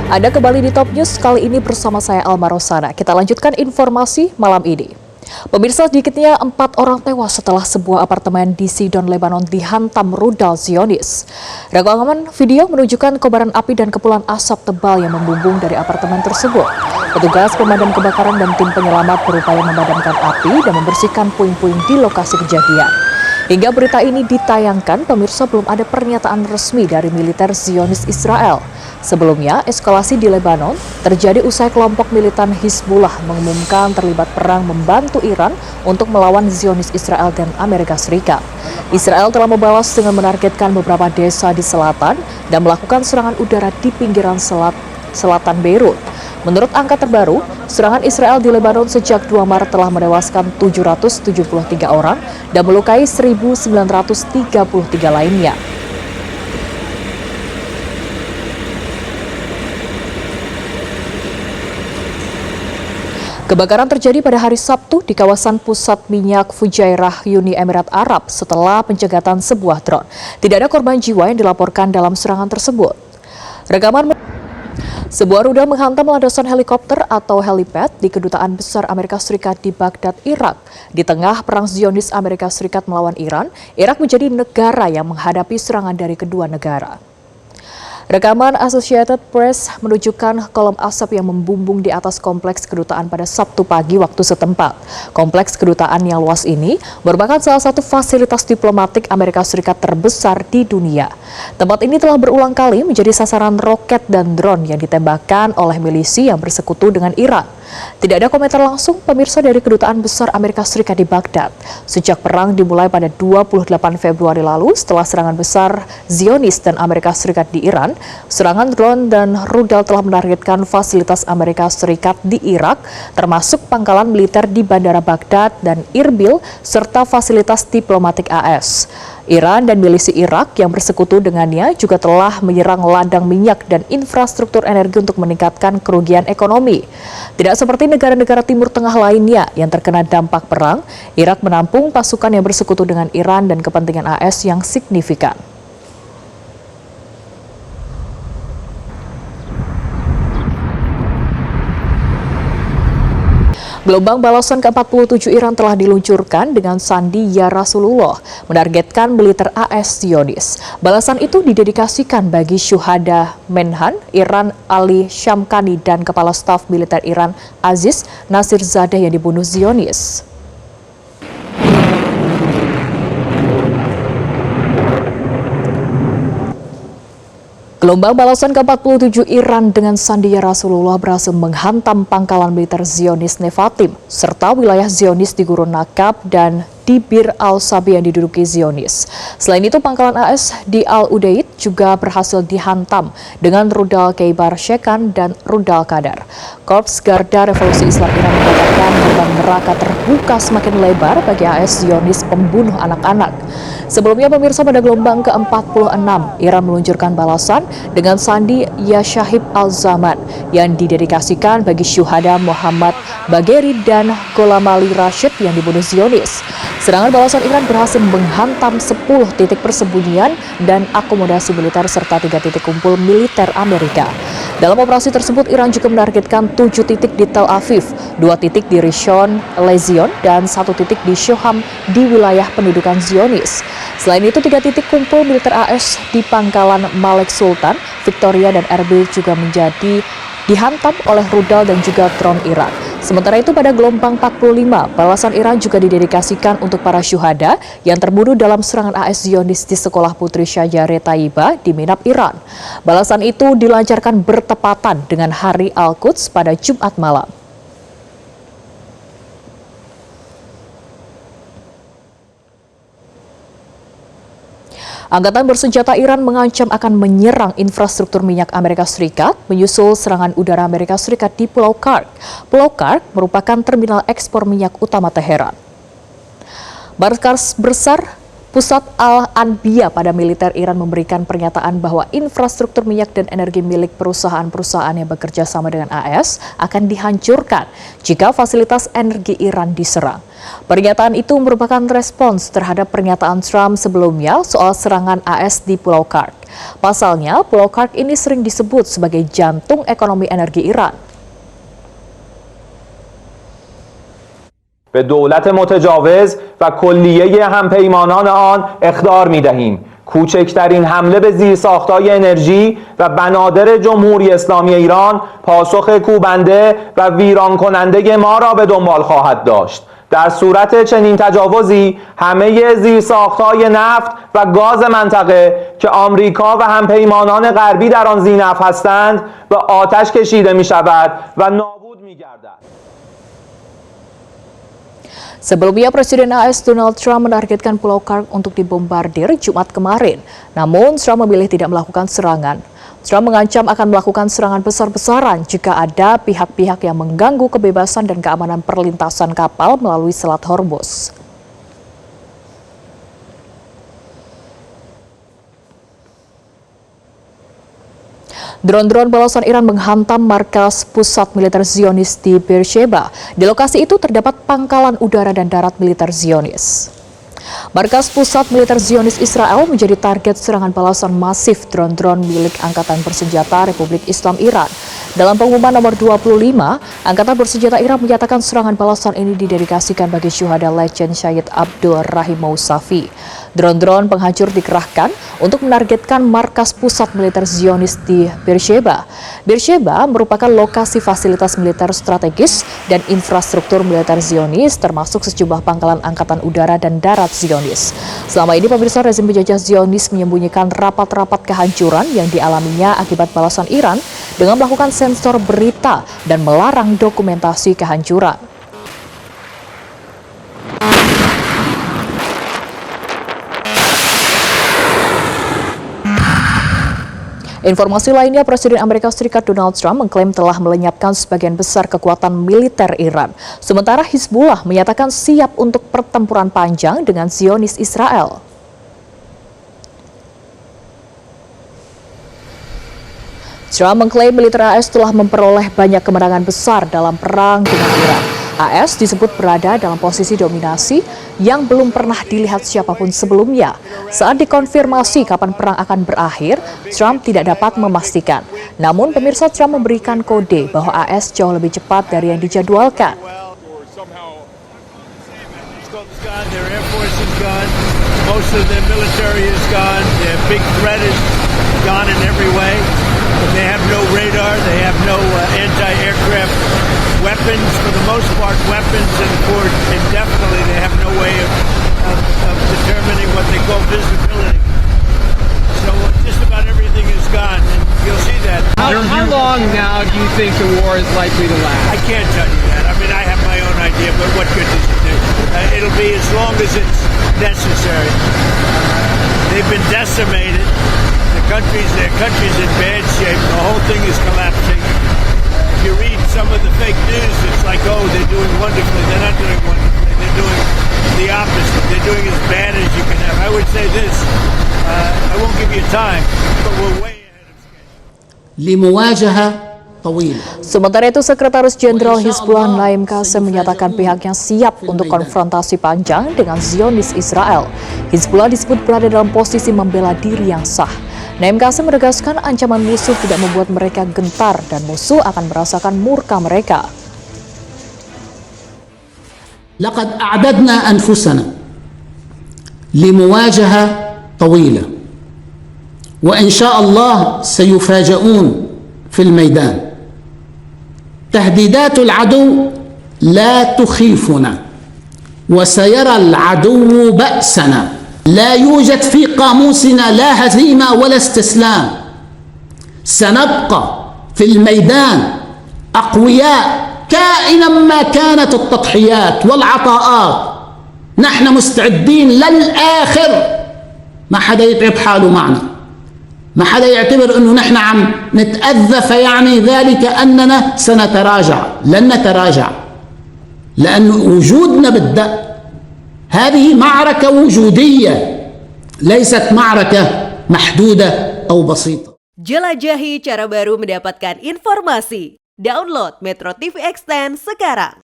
Anda kembali di Top News, kali ini bersama saya Alma Rosana. Kita lanjutkan informasi malam ini. Pemirsa, sedikitnya 4 orang tewas setelah sebuah apartemen di Sidon, Lebanon dihantam rudal Zionis. Rekaman video menunjukkan kobaran api dan kepulan asap tebal yang membumbung dari apartemen tersebut. Petugas pemadam kebakaran dan tim penyelamat berupaya memadamkan api dan membersihkan puing-puing di lokasi kejadian. Hingga berita ini ditayangkan, pemirsa, belum ada pernyataan resmi dari militer Zionis Israel. Sebelumnya, eskalasi di Lebanon terjadi usai kelompok militan Hizbullah mengumumkan terlibat perang membantu Iran untuk melawan Zionis Israel dan Amerika Serikat. Israel telah membalas dengan menargetkan beberapa desa di selatan dan melakukan serangan udara di pinggiran selatan Beirut. Menurut angka terbaru, serangan Israel di Lebanon sejak 2 Maret telah menewaskan 773 orang dan melukai 1.933 lainnya. Kebakaran terjadi pada hari Sabtu di kawasan pusat minyak Fujairah, Uni Emirat Arab setelah pencegatan sebuah drone. Tidak ada korban jiwa yang dilaporkan dalam serangan tersebut. Sebuah rudal menghantam landasan helikopter atau helipad di Kedutaan Besar Amerika Serikat di Baghdad, Irak. Di tengah perang Zionis Amerika Serikat melawan Iran, Irak menjadi negara yang menghadapi serangan dari kedua negara. Rekaman Associated Press menunjukkan kolom asap yang membumbung di atas kompleks kedutaan pada Sabtu pagi waktu setempat. Kompleks kedutaan yang luas ini merupakan salah satu fasilitas diplomatik Amerika Serikat terbesar di dunia. Tempat ini telah berulang kali menjadi sasaran roket dan drone yang ditembakkan oleh milisi yang bersekutu dengan Iran. Tidak ada komentar langsung, pemirsa, dari Kedutaan Besar Amerika Serikat di Baghdad. Sejak perang dimulai pada 28 Februari lalu setelah serangan besar Zionis dan Amerika Serikat di Iran, serangan drone dan rudal telah menargetkan fasilitas Amerika Serikat di Irak, termasuk pangkalan militer di Bandara Baghdad dan Irbil, serta fasilitas diplomatik AS. Iran dan milisi Irak yang bersekutu dengannya juga telah menyerang ladang minyak dan infrastruktur energi untuk meningkatkan kerugian ekonomi. Tidak seperti negara-negara Timur Tengah lainnya yang terkena dampak perang, Irak menampung pasukan yang bersekutu dengan Iran dan kepentingan AS yang signifikan. Gelombang balasan ke-47 Iran telah diluncurkan dengan sandi Ya Rasulullah, menargetkan militer AS Zionis. Balasan itu didedikasikan bagi syuhada Menhan, Iran Ali Shamkhani dan Kepala Staf Militer Iran Aziz Nasirzadeh yang dibunuh Zionis. Gelombang balasan ke-47 Iran dengan sandi Ya Rasulullah berhasil menghantam pangkalan militer Zionis Nevatim, serta wilayah Zionis di Gurun Nakab dan di Bir al-Sabi yang diduduki Zionis. Selain itu, pangkalan AS di Al-Udeid juga berhasil dihantam dengan rudal Kheibar Shekan dan rudal Qadar. Korps Garda Revolusi Islam Iran mengatakan gerbang neraka terbuka semakin lebar bagi AS Zionis pembunuh anak-anak. Sebelumnya, pemirsa, pada gelombang ke-46, Iran meluncurkan balasan dengan sandi Ya Syahib al-Zaman yang didedikasikan bagi syuhada Muhammad Bagheri dan Gholam Ali Rashid yang dibunuh Zionis. Serangan balasan Iran berhasil menghantam 10 titik persembunyian dan akomodasi militer serta 3 titik kumpul militer Amerika. Dalam operasi tersebut, Iran juga menargetkan 7 titik di Tel Aviv, 2 titik di Rishon LeZion, dan 1 titik di Shoham di wilayah pendudukan Zionis. Selain itu, 3 titik kumpul militer AS di pangkalan Malek Sultan, Victoria, dan Erbil juga menjadi dihantam oleh rudal dan juga drone Iran. Sementara itu, pada gelombang 45, balasan Iran juga didedikasikan untuk para syuhada yang terbunuh dalam serangan AS Zionis di Sekolah Putri Syajare Taiba di Minab, Iran. Balasan itu dilancarkan bertepatan dengan Hari Al-Quds pada Jumat malam. Angkatan bersenjata Iran mengancam akan menyerang infrastruktur minyak Amerika Serikat menyusul serangan udara Amerika Serikat di Pulau Kark. Pulau Kark merupakan terminal ekspor minyak utama Teheran. Markas besar Pusat Al-Anbiya pada militer Iran memberikan pernyataan bahwa infrastruktur minyak dan energi milik perusahaan-perusahaan yang bekerja sama dengan AS akan dihancurkan jika fasilitas energi Iran diserang. Pernyataan itu merupakan respons terhadap pernyataan Trump sebelumnya soal serangan AS di Pulau Kark. Pasalnya, Pulau Kark ini sering disebut sebagai jantung ekonomi energi Iran. به دولت متجاوز و کلیه همپیمانان آن اخطار می‌دهیم. کوچکترین حمله به زیرساخت‌های انرژی و بنادر جمهوری اسلامی ایران پاسخ کوبنده و ویران کننده ما را به دنبال خواهد داشت. در صورت چنین تجاوزی همه زیرساخت‌های نفت و گاز منطقه که آمریکا و همپیمانان غربی در آن ذی‌نفع هستند به آتش کشیده می‌شود و نابود می‌گردد. Sebelumnya, Presiden AS Donald Trump menargetkan Pulau Kark untuk dibombardir Jumat kemarin. Namun, Trump memilih tidak melakukan serangan. Trump mengancam akan melakukan serangan besar-besaran jika ada pihak-pihak yang mengganggu kebebasan dan keamanan perlintasan kapal melalui Selat Hormuz. Drone-drone balasan Iran menghantam markas pusat militer Zionis di Beersheba. Di lokasi itu terdapat pangkalan udara dan darat militer Zionis. Markas pusat militer Zionis Israel menjadi target serangan balasan masif drone-drone milik Angkatan Bersenjata Republik Islam Iran. Dalam pengumuman nomor 25, Angkatan Bersenjata Iran menyatakan serangan balasan ini didedikasikan bagi syuhada Legend Syahid Abdul Rahim Mousavi. Drone-drone penghancur dikerahkan untuk menargetkan markas pusat militer Zionis di Beersheba. Beersheba merupakan lokasi fasilitas militer strategis dan infrastruktur militer Zionis, termasuk sejumlah pangkalan angkatan udara dan darat Zionis. Selama ini pemirsa, rezim penjajah Zionis menyembunyikan rapat-rapat kehancuran yang dialaminya akibat balasan Iran dengan melakukan sensor berita dan melarang dokumentasi kehancuran. Informasi lainnya, Presiden Amerika Serikat Donald Trump mengklaim telah melenyapkan sebagian besar kekuatan militer Iran. Sementara Hizbullah menyatakan siap untuk pertempuran panjang dengan Zionis Israel. Trump mengklaim militer AS telah memperoleh banyak kemenangan besar dalam perang dengan Iran. AS disebut berada dalam posisi dominasi yang belum pernah dilihat siapapun sebelumnya. Saat dikonfirmasi kapan perang akan berakhir, Trump tidak dapat memastikan. Namun pemirsa, Trump memberikan kode bahwa AS jauh lebih cepat dari yang dijadwalkan. They have no radar, they have no anti-aircraft weapons, for the most part weapons, and for indefinitely they have no way of determining what they call visibility. So just about everything is gone, and you'll see that. How long now do you think the war is likely to last? I can't tell you that. I mean, I have my own idea, but what good does it do? It'll be as long as it's necessary. They've been decimated. Their country's in bad shape. The whole thing is collapsing. If you read some of the fake news, it's like, oh, they're doing wonderfully. They're not doing wonderfully. They're doing the opposite. They're doing as bad as you can have. I would say this. I won't give you time, but we're way ahead of schedule. لمواجهة طويلة. Sementara itu, Sekretaris Jenderal Hizbullah Naim Qassem menyatakan pihaknya siap untuk konfrontasi panjang dengan Zionis Israel. Hizbullah disebut berada dalam posisi membela diri yang sah. Naim Qassem menegaskan ancaman musuh tidak membuat mereka gentar dan musuh akan merasakan murka mereka. لقد أعددنا أنفسنا لمواجهة طويلة وإن شاء الله سيفاجؤون في الميدان. تهديدات العدو لا تخيفنا وسيرى العدو بأسنا. لا يوجد في قاموسنا لا هزيمة ولا استسلام. سنبقى في الميدان أقوياء كائنا ما كانت التضحيات والعطاءات. نحن مستعدين للآخر. ما حدا يتعب حاله معنا. ما حدا يعتبر أنه نحن عم نتأذى فيعني ذلك أننا سنتراجع. لن نتراجع لأن وجودنا بالدق. هذه معركة وجودية ليست معركة محدودة أو بسيطة. Jelajahi cara baru mendapatkan informasi. Download Metro TV Extend sekarang.